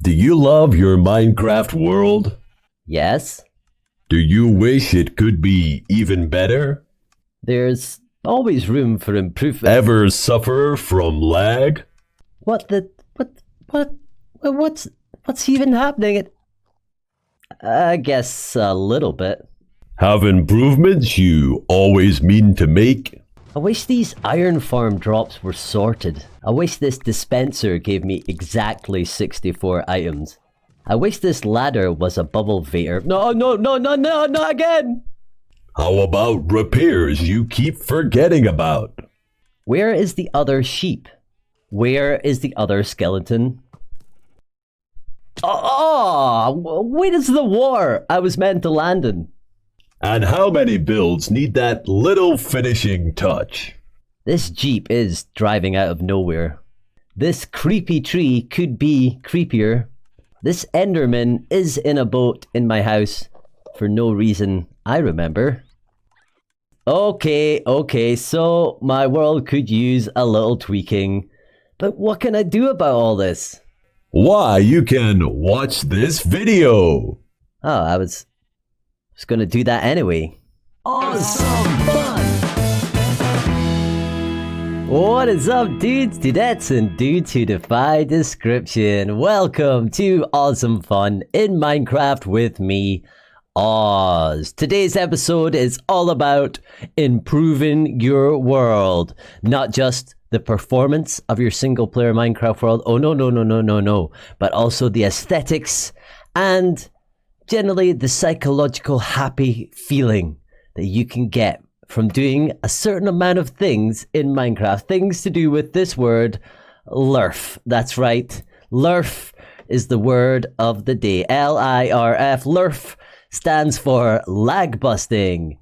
Do you love your Minecraft world? Yes, Do you wish it could be even better? there's always room for improvement. Ever suffer from lag? What the what what's even happening? I guess a little bit. Have improvements you always mean to make? I wish these iron farm drops were sorted. I wish this dispenser gave me exactly 64 items. I wish this ladder was a bubble vator. No, not again! How about repairs you keep forgetting about? Where is the other sheep? Where is the other skeleton? When is the war I was meant to land in? And how many builds need that little finishing touch? This jeep is driving out of nowhere. This creepy tree could be creepier. This Enderman is in a boat in my house for no reason I remember. Okay, so my world could use a little tweaking. But what can I do about all this? Why, you can watch this video. Oh, I was gonna do that anyway. OzsomeFun! What is up, dudes, dudettes, and dudes who defy description? Welcome to OzsomeFun in Minecraft with me, Oz. Today's episode is all about improving your world. Not just the performance of your single-player Minecraft world. Oh, no. But also the aesthetics and generally the psychological happy feeling that you can get from doing a certain amount of things in Minecraft. Things to do with this word, LIRF. That's right. LIRF is the word of the day. L-I-R-F. LIRF stands for lag busting,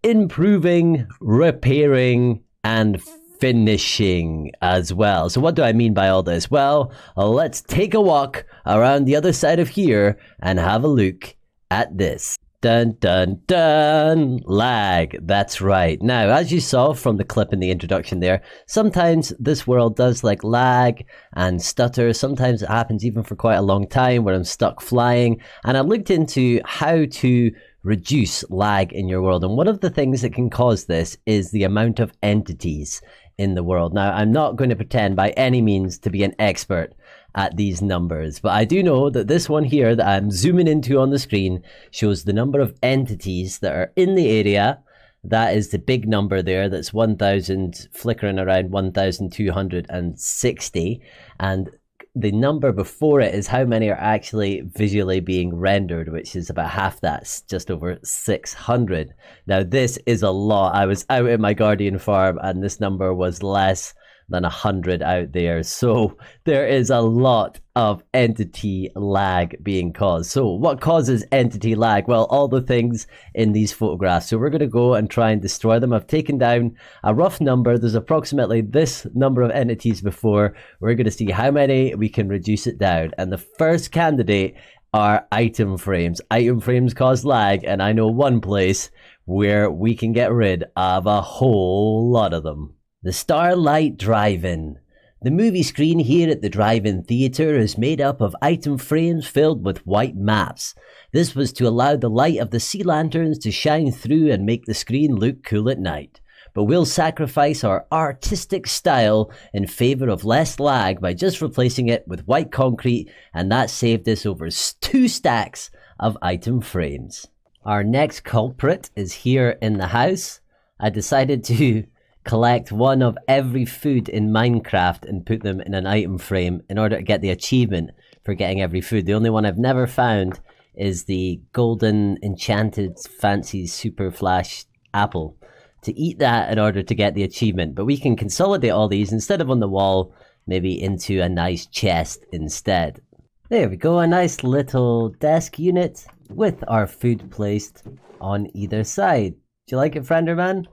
improving, repairing, and finishing as well. So what do I mean by all this? Well, let's take a walk around the other side of here and have a look at this. Dun dun dun, lag. That's right. Now, as you saw from the clip in the introduction there, sometimes this world does like lag and stutter. Sometimes it happens even for quite a long time where I'm stuck flying. And I looked into how to reduce lag in your world. And one of the things that can cause this is the amount of entities in the world. Now, I'm not going to pretend by any means to be an expert at these numbers, but I do know that this one here that I'm zooming into on the screen shows the number of entities that are in the area. That is the big number there. That's 1,000, flickering around 1,260. And the number before it is how many are actually visually being rendered, which is about half that, just over 600. Now, this is a lot. I was out at my Guardian farm and this number was less than 100 out there. So there is a lot of entity lag being caused. So what causes entity lag? Well, all the things in these photographs. So we're going to go and try and destroy them. I've taken down a rough number. There's approximately this number of entities before. We're going to see how many we can reduce it down. And the first candidate are item frames. Item frames cause lag, and I know one place where we can get rid of a whole lot of them. The Starlight Drive-In. The movie screen here at the drive-in theatre is made up of item frames filled with white maps. This was to allow the light of the sea lanterns to shine through and make the screen look cool at night. But we'll sacrifice our artistic style in favour of less lag by just replacing it with white concrete, and that saved us over 2 stacks of item frames. Our next culprit is here in the house. I decided to collect one of every food in Minecraft and put them in an item frame in order to get the achievement for getting every food. The only one I've never found is the golden enchanted fancy super flash apple. To eat that in order to get the achievement, but we can consolidate all these instead of on the wall, maybe into a nice chest instead. There we go, a nice little desk unit with our food placed on either side. Do you like it, Frienderman?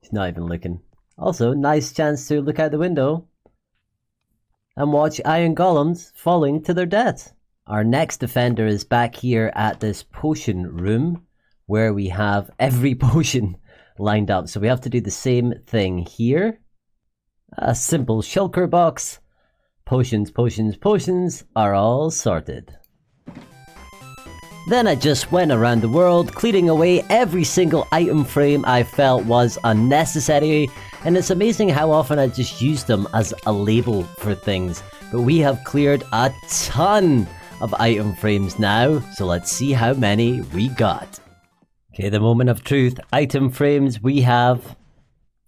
He's not even looking. Also, nice chance to look out the window and watch iron golems falling to their death. Our next offender is back here at this potion room where we have every potion lined up. So we have to do the same thing here. A simple shulker box, Potions, potions, potions are all sorted. Then I just went around the world, clearing away every single item frame I felt was unnecessary, and it's amazing how often I just use them as a label for things. But we have cleared a ton of item frames now, so let's see how many we got. Okay, the moment of truth. Item frames, we have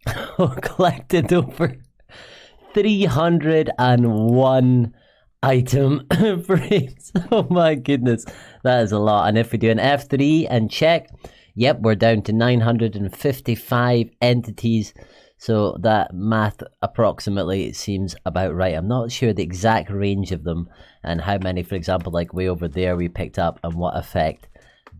collected over 301 item frames. Oh my goodness, that is a lot. And if we do an F3 and check, yep, we're down to 955 entities. So that math approximately seems about right. I'm not sure the exact range of them and how many, for example, like way over there we picked up and what effect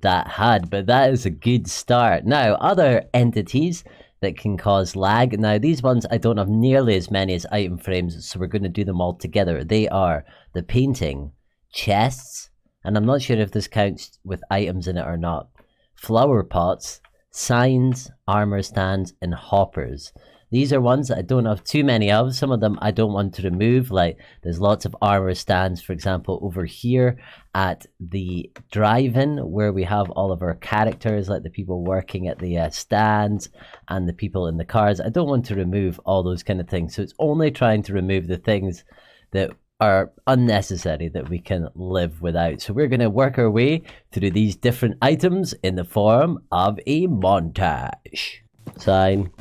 that had. But that is a good start. Now, other entities that can cause lag. Now, these ones, I don't have nearly as many as item frames, so we're going to do them all together. They are the painting, chests, and I'm not sure if this counts with items in it or not, flower pots, signs, armor stands, and hoppers. These are ones that I don't have too many of. Some of them I don't want to remove, like there's lots of armor stands, for example, over here at the drive-in where we have all of our characters, like the people working at the stands and the people in the cars. I don't want to remove all those kind of things. So it's only trying to remove the things that are unnecessary that we can live without. So we're going to work our way through these different items in the form of a montage. Sign,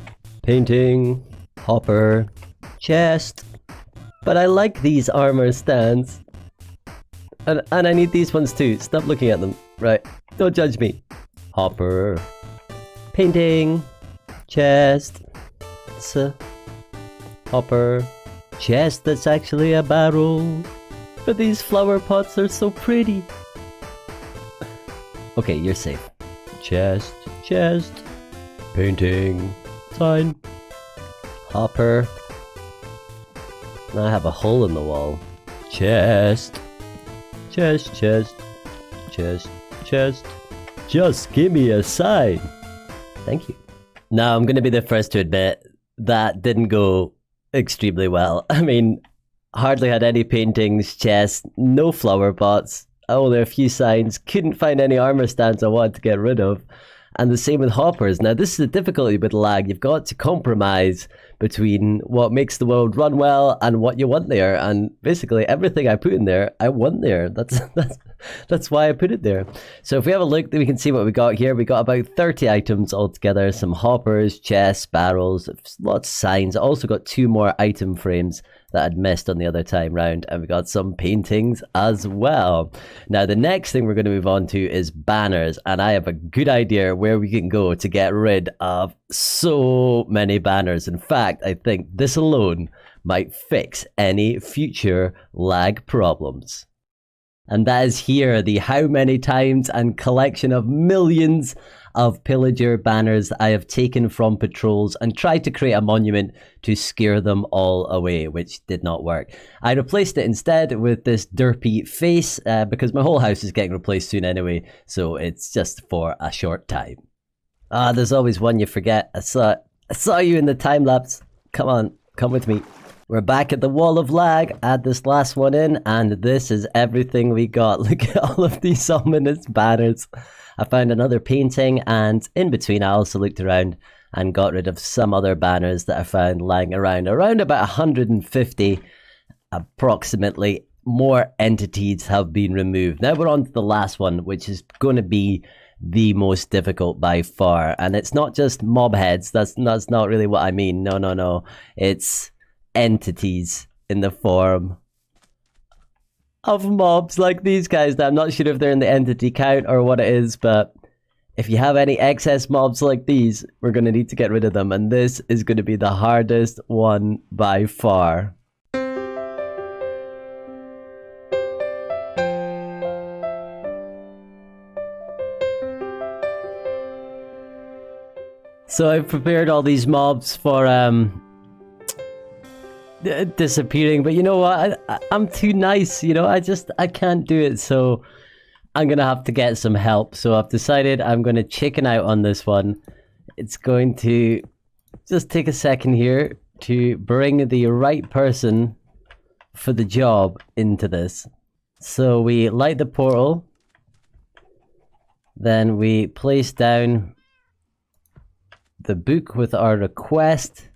painting, hopper, chest. But I like these armor stands. And I need these ones too. Stop looking at them. Right. Don't judge me. Hopper, painting, chest, hopper, chest that's actually a barrel. But these flower pots are so pretty. Okay, you're safe. Chest, chest, painting, sign, hopper. Now I have a hole in the wall. Chest, chest, chest, chest, chest. Just give me a sign. Thank you. Now I'm going to be the first to admit that didn't go extremely well. I mean, hardly had any paintings, chests, no flower pots, only a few signs, couldn't find any armor stands I wanted to get rid of. And the same with hoppers. Now, this is the difficulty with lag. You've got to compromise between what makes the world run well and what you want there. And basically, everything I put in there, I want there. That's why I put it there. So if we have a look, we can see what we got here. We got about 30 items altogether. Some hoppers, chests, barrels, lots of signs. I also got 2 more item frames that I'd missed on the other time round, and we got some paintings as well. Now, the next thing we're going to move on to is banners, and I have a good idea where we can go to get rid of so many banners. In fact, I think this alone might fix any future lag problems. And that is here, the how many times and collection of millions of pillager banners I have taken from patrols and tried to create a monument to scare them all away, which did not work. I replaced it instead with this derpy face because my whole house is getting replaced soon anyway, so it's just for a short time. There's always one you forget. I saw you in the time lapse. Come on, come with me. We're back at the wall of lag. Add this last one in, and this is everything we got. Look at all of these ominous banners. I found another painting, and in between I also looked around and got rid of some other banners that I found lying around. Around about 150 approximately more entities have been removed. Now we're on to the last one, which is going to be the most difficult by far. And it's not just mob heads. That's not really what I mean. No. It's entities in the form of mobs like these guys. Now, I'm not sure if they're in the entity count or what it is, but if you have any excess mobs like these, we're going to need to get rid of them, and this is going to be the hardest one by far. So I've prepared all these mobs for disappearing, but you know what, I'm too nice, you know, I can't do it, so I'm gonna have to get some help. So I've decided I'm gonna chicken out on this one. It's going to just take a second here to bring the right person for the job into this. So we light the portal. Then we place down the book with our request.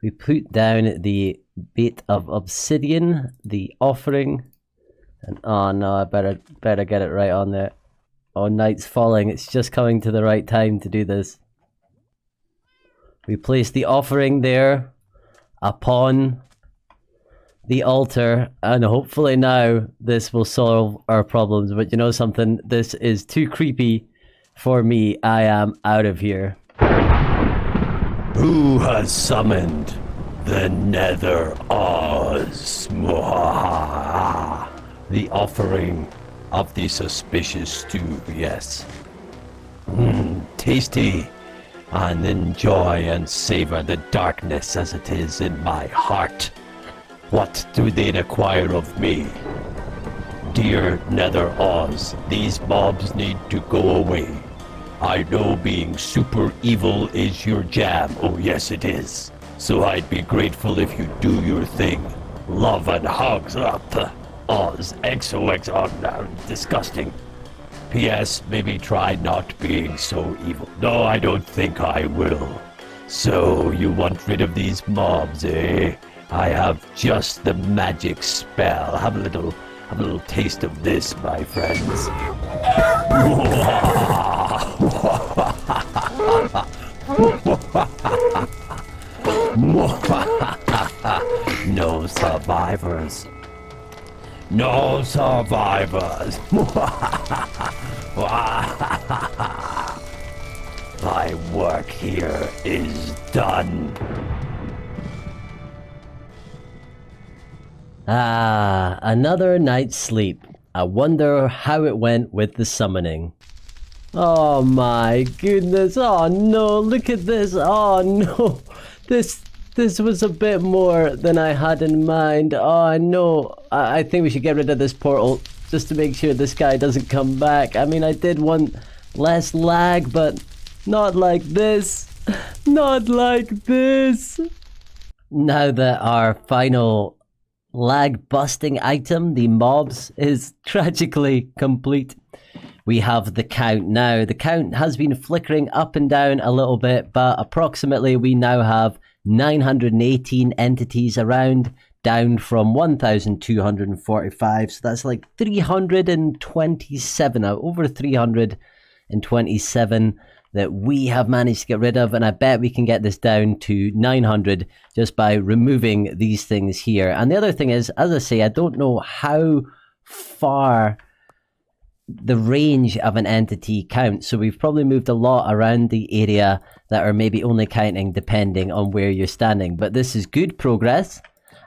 We put down the bit of obsidian, the offering. And oh no, I better get it right on there. Oh, night's falling. It's just coming to the right time to do this. We place the offering there upon the altar, and hopefully now this will solve our problems. But you know something? This is too creepy for me. I am out of here. Who has summoned the Nether Oz? The offering of the suspicious stew, yes. Tasty. And enjoy and savor the darkness as it is in my heart. What do they require of me? Dear Nether Oz, these mobs need to go away. I know being super evil is your jam. Oh yes it is. So I'd be grateful if you do your thing. Love and hugs up. Oz, XOXO, no, disgusting. P.S. Maybe try not being so evil. No, I don't think I will. So, you want rid of these mobs, eh? I have just the magic spell. Have a little taste of this, my friends. No survivors. No survivors. My work here is done. Ah, another night's sleep. I wonder how it went with the summoning. Oh my goodness. Oh no, look at this. Oh no. This was a bit more than I had in mind. Oh no. I think we should get rid of this portal just to make sure this guy doesn't come back. I mean, I did want less lag, but not like this. Not like this. Now that our final lag busting item, the mobs, is tragically complete, we have the count now. The count has been flickering up and down a little bit, but approximately we now have 918 entities around, down from 1,245. So that's like 327, over 327 that we have managed to get rid of. And I bet we can get this down to 900 just by removing these things here. And the other thing is, as I say, I don't know how far the range of an entity counts. So we've probably moved a lot around the area that are maybe only counting depending on where you're standing. But this is good progress.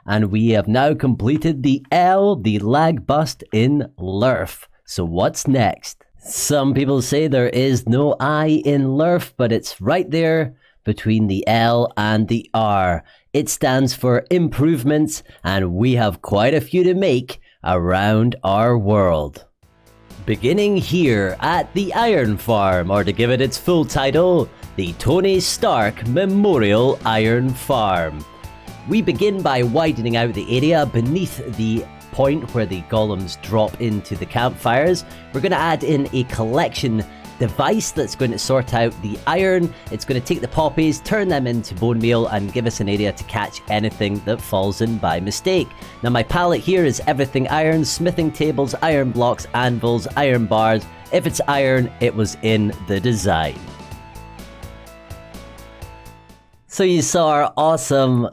And we have now completed the lag bust in LIRF. So what's next? Some people say there is no I in LIRF, but it's right there between the L and the R. It stands for improvements, and we have quite a few to make around our world. Beginning here at the Iron Farm, or to give it its full title, the Tony Stark Memorial Iron Farm. We begin by widening out the area beneath the point where the golems drop into the campfires. We're going to add in a collection device that's going to sort out the iron. It's going to take the poppies, turn them into bone meal, and give us an area to catch anything that falls in by mistake. Now my palette here is everything iron: smithing tables, iron blocks, anvils, iron bars. If it's iron, it was in the design. So you saw our awesome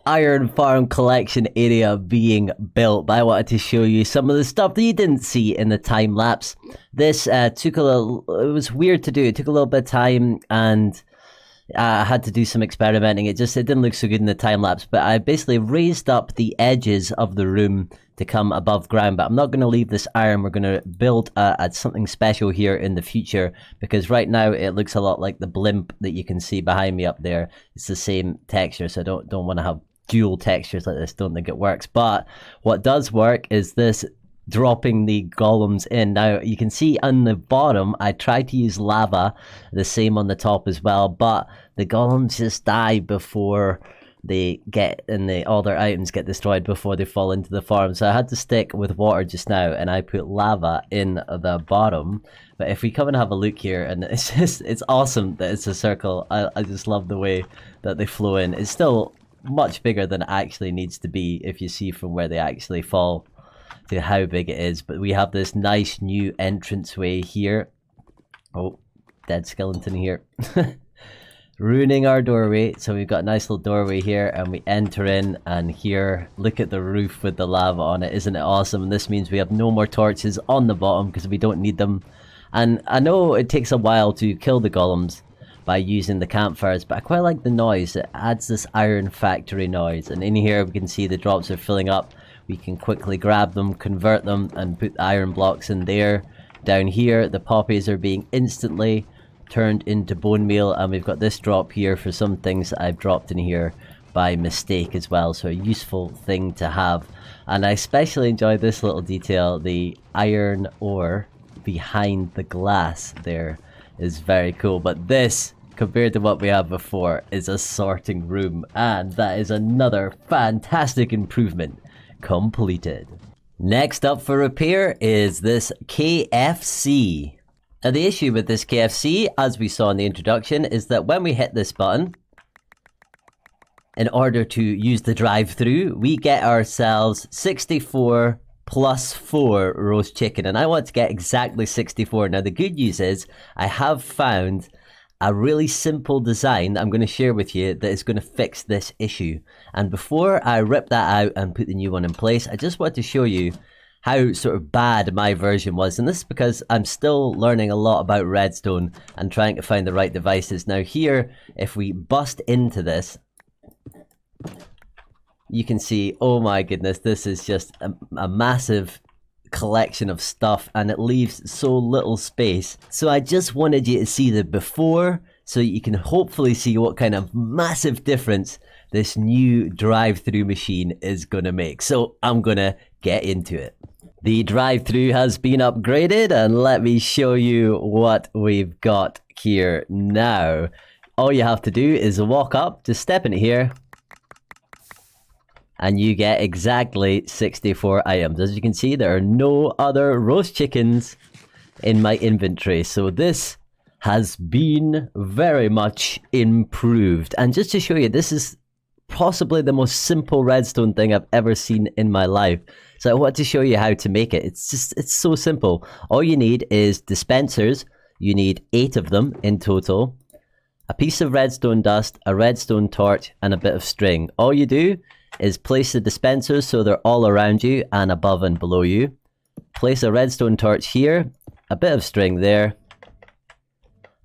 Iron Farm collection area being built, but I wanted to show you some of the stuff that you didn't see in the time lapse. This took a little, it was weird to do. It took a little bit of time, and I had to do some experimenting. It didn't look so good in the time lapse, but I basically raised up the edges of the room to come above ground. But I'm not going to leave this iron. We're going to build something special here in the future, because right now it looks a lot like the blimp that you can see behind me up there. It's the same texture, so I don't want to have dual textures like this. Don't think it works. But what does work is this dropping the golems in. Now you can see on the bottom I tried to use lava, the same on the top as well, but the golems just die before they get and all their items get destroyed before they fall into the farm. So I had to stick with water just now, and I put lava in the bottom. But if we come and have a look here, and it's awesome that it's a circle. I just love the way that they flow in. It's still much bigger than it actually needs to be if you see from where they actually fall to how big it is. But we have this nice new entranceway here. Oh, dead skeleton here. Ruining our doorway. So we've got a nice little doorway here, and we enter in, and here, look at the roof with the lava on it. Isn't it awesome? And this means we have no more torches on the bottom because we don't need them. And I know it takes a while to kill the golems by using the campfires, but I quite like the noise. It adds this iron factory noise, and in here we can see the drops are filling up. We can quickly grab them, convert them, and put the iron blocks in there. Down here, the poppies are being instantly turned into bone meal, and we've got this drop here for some things that I've dropped in here by mistake as well, so a useful thing to have. And I especially enjoy this little detail. The iron ore behind the glass there is very cool, but this, compared to what we had before, is a sorting room, and that is another fantastic improvement completed. Next up for repair is this KFC. Now the issue with this KFC, as we saw in the introduction, is that when we hit this button, in order to use the drive-through, we get ourselves 64 plus 4 roast chicken, and I want to get exactly 64. Now the good news is I have found a really simple design that I'm going to share with you that is going to fix this issue. And before I rip that out and put the new one in place, I just want to show you how sort of bad my version was. And this is because I'm still learning a lot about redstone and trying to find the right devices. Now here, if we bust into this, you can see, oh my goodness, this is just a massive collection of stuff, and it leaves so little space. So I just wanted you to see the before, so you can hopefully see what kind of massive difference this new drive-through machine is going to make. So I'm going to get into it. The drive-through has been upgraded, and let me show you what we've got here now. All you have to do is walk up, just step in here, and you get exactly 64 items. As you can see, there are no other roast chickens in my inventory. So this has been very much improved. And just to show you, this is possibly the most simple redstone thing I've ever seen in my life. So I want to show you how to make it. It's so simple. All you need is dispensers. You need 8 of them in total. A piece of redstone dust, a redstone torch, and a bit of string. All you do is place the dispensers so they're all around you and above and below you. Place a redstone torch here, a bit of string there,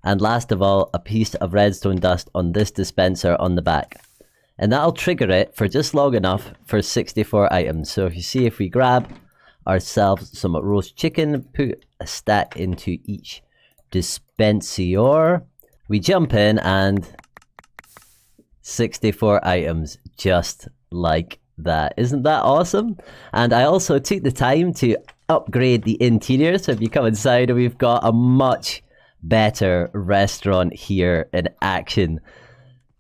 and last of all, a piece of redstone dust on this dispenser on the back. And that'll trigger it for just long enough for 64 items. So if you see, if we grab ourselves some roast chicken, put a stack into each dispenser, we jump in and 64 items just like that. Isn't that awesome? And I also took the time to upgrade the interior. So if you come inside, we've got a much better restaurant here in action.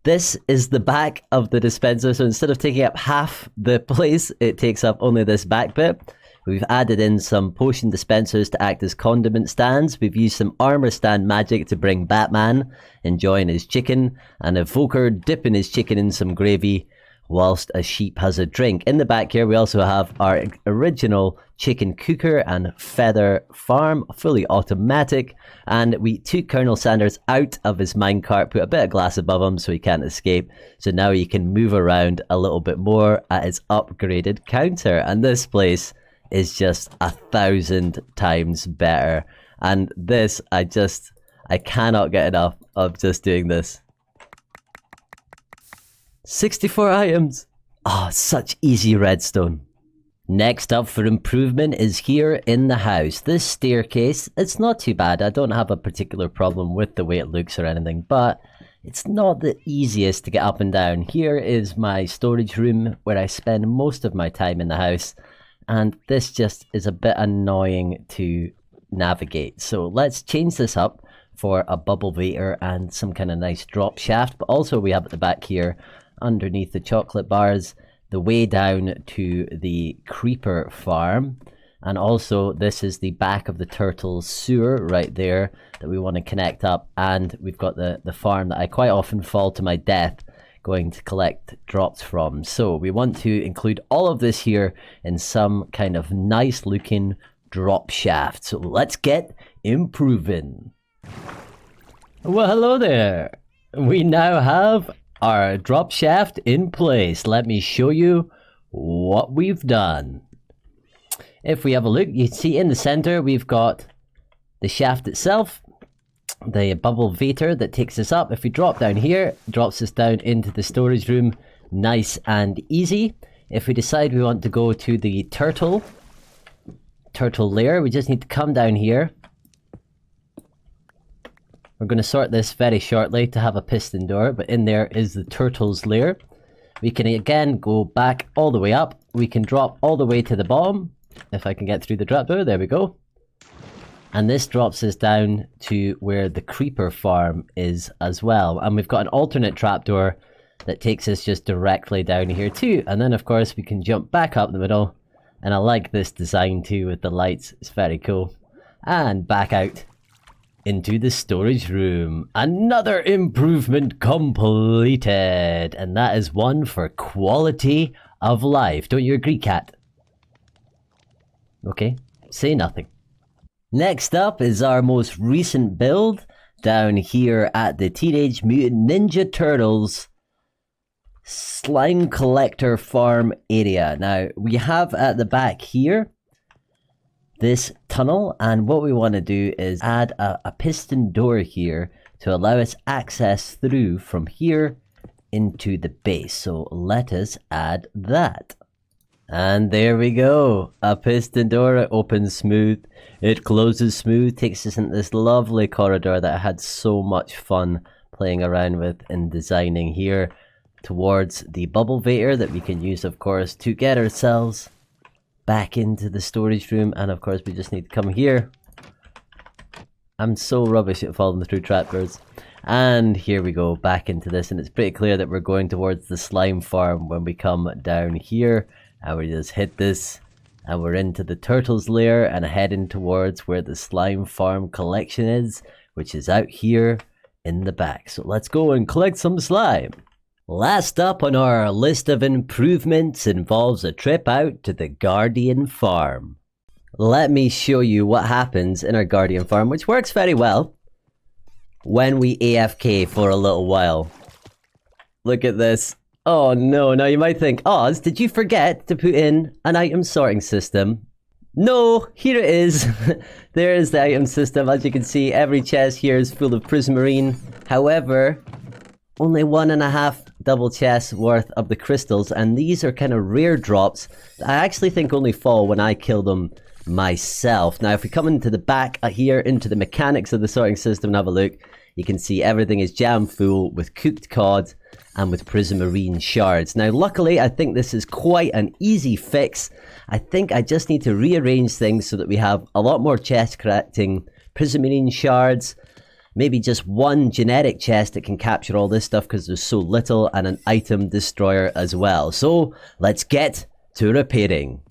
This is the back of the dispenser. So instead of taking up half the place, it takes up only this back bit. We've added in some potion dispensers to act as condiment stands. We've used some armor stand magic to bring Batman enjoying his chicken, and Evoker dipping his chicken in some gravy whilst a sheep has a drink. In the back here, we also have our original chicken cooker and feather farm, fully automatic. And we took Colonel Sanders out of his minecart, put a bit of glass above him so he can't escape. So now he can move around a little bit more at his upgraded counter. And this place is just 1,000 times better. And this, I cannot get enough of just doing this. 64 items. Oh, such easy redstone. Next up for improvement is here in the house. This staircase, it's not too bad. I don't have a particular problem with the way it looks or anything, but it's not the easiest to get up and down. Here is my storage room where I spend most of my time in the house, and this just is a bit annoying to navigate. So let's change this up for a bubble vator and some kind of nice drop shaft. But also we have at the back here underneath the chocolate bars, the way down to the creeper farm. And also this is the back of the turtle sewer right there that we want to connect up. And we've got the farm that I quite often fall to my death going to collect drops from. So we want to include all of this here in some kind of nice looking drop shaft. So let's get improving. Well, hello there. We now have our drop shaft in place. Let me show you what we've done. If we have a look, you see in the center we've got the shaft itself, the bubble vator that takes us up. If we drop down here, it drops us down into the storage room, nice and easy. If we decide we want to go to the turtle layer, we just need to come down here. We're going to sort this very shortly to have a piston door, but in there is the turtle's lair. We can again go back all the way up. We can drop all the way to the bottom. If I can get through the trapdoor, there we go. And this drops us down to where the creeper farm is as well. And we've got an alternate trapdoor that takes us just directly down here too. And then of course we can jump back up the middle. And I like this design too with the lights. It's very cool. And back out into the storage room. Another improvement completed. And that is one for quality of life. Don't you agree, Cat? Okay, say nothing. Next up is our most recent build down here at the Teenage Mutant Ninja Turtles slime collector farm area. Now, we have at the back here this tunnel, and what we want to do is add a piston door here to allow us access through from here into the base. So let us add that. And there we go. A piston door. It opens smooth. It closes smooth. Takes us into this lovely corridor that I had so much fun playing around with and designing here towards the bubble vator that we can use, of course, to get ourselves back into the storage room. And of course, we just need to come here. I'm so rubbish at falling through trapdoors. And here we go, back into this. And it's pretty clear that we're going towards the slime farm when we come down here. And we just hit this, and we're into the turtle's lair and heading towards where the slime farm collection is, which is out here in the back. So let's go and collect some slime. Last up on our list of improvements involves a trip out to the Guardian farm. Let me show you what happens in our Guardian farm, which works very well when we AFK for a little while. Look at this. Oh no, now you might think, Oz, did you forget to put in an item sorting system? No, here it is. There is the item system. As you can see, every chest here is full of prismarine. However, only 1.5 double chests worth of the crystals, and these are kind of rare drops that I actually think only fall when I kill them myself. Now, if we come into the back here, into the mechanics of the sorting system and have a look, you can see everything is jam full with cooked cod and with prismarine shards. Now, luckily, I think this is quite an easy fix. I think I just need to rearrange things so that we have a lot more chests collecting prismarine shards. Maybe just one genetic chest that can capture all this stuff because there's so little, and an item destroyer as well. So, let's get to repairing.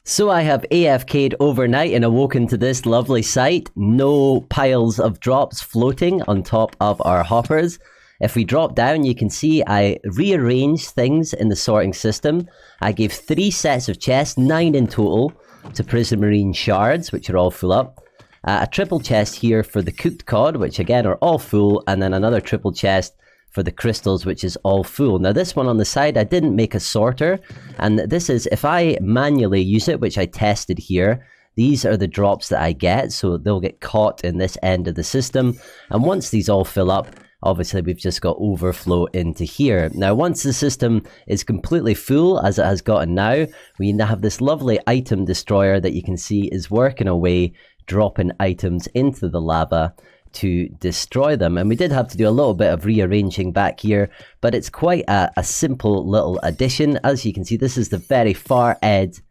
So I have AFK'd overnight and awoken to this lovely sight. No piles of drops floating on top of our hoppers. If we drop down, you can see I rearranged things in the sorting system. I gave 3 sets of chests, 9 in total, to prismarine shards, which are all full up. A triple chest here for the cooked cod, which again are all full, and then another triple chest for the crystals, which is all full. Now this one on the side, I didn't make a sorter, and this is, if I manually use it, which I tested here, these are the drops that I get, so they'll get caught in this end of the system, and once these all fill up, obviously we've just got overflow into here. Now once the system is completely full, as it has gotten now, we now have this lovely item destroyer that you can see is working away, dropping items into the lava to destroy them. And we did have to do a little bit of rearranging back here, but it's quite a simple little addition. As you can see, this is the very far edge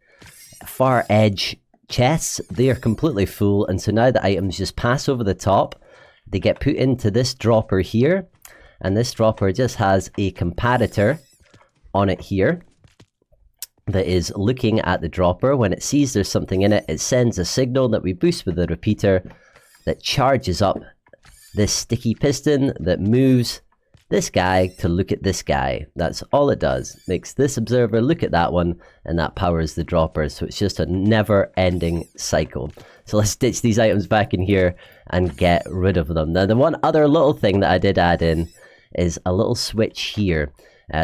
chests. They are completely full, and so now the items just pass over the top. They get put into this dropper here, and this dropper just has a comparator on it here that is looking at the dropper. When it sees there's something in it, it sends a signal that we boost with the repeater that charges up this sticky piston that moves this guy to look at this guy. That's all it does. Makes this observer look at that one, and that powers the dropper. So it's just a never-ending cycle. So let's ditch these items back in here and get rid of them. Now, the one other little thing that I did add in is a little switch here.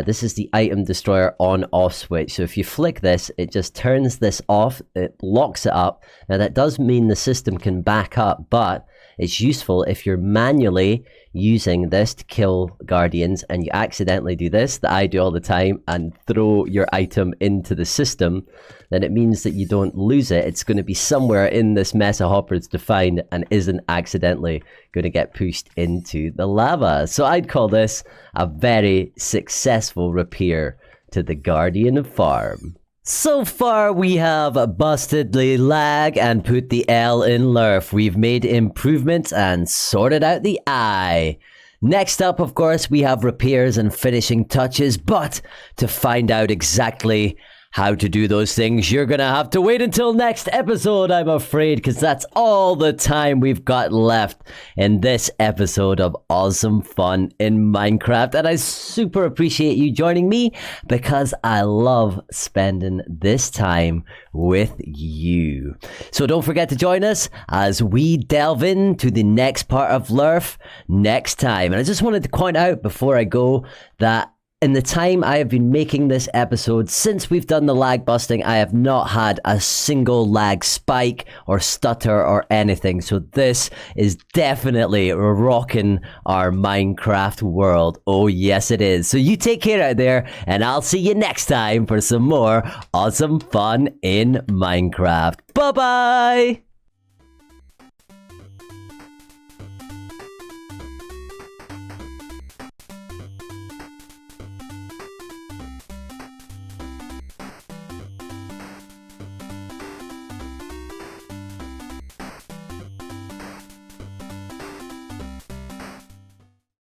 This is the item destroyer on-off switch. So if you flick this, it just turns this off. It locks it up. Now that does mean the system can back up, but it's useful if you're manually using this to kill guardians and you accidentally do this, that I do all the time, and throw your item into the system, then it means that you don't lose it. It's going to be somewhere in this mess of hoppers to find and isn't accidentally going to get pushed into the lava. So I'd call this a very successful repair to the Guardian farm. So far, we have busted the lag and put the L in LIRF. We've made improvements and sorted out the I. Next up, of course, we have repairs and finishing touches, but to find out exactly how to do those things, you're gonna have to wait until next episode, I'm afraid, because that's all the time we've got left in this episode of Awesome Fun in Minecraft. And I super appreciate you joining me because I love spending this time with you. So don't forget to join us as we delve into the next part of LIRF next time. And I just wanted to point out before I go that in the time I have been making this episode, since we've done the lag busting, I have not had a single lag spike or stutter or anything. So this is definitely rocking our Minecraft world. Oh yes it is. So you take care out there, and I'll see you next time for some more awesome fun in Minecraft. Bye bye!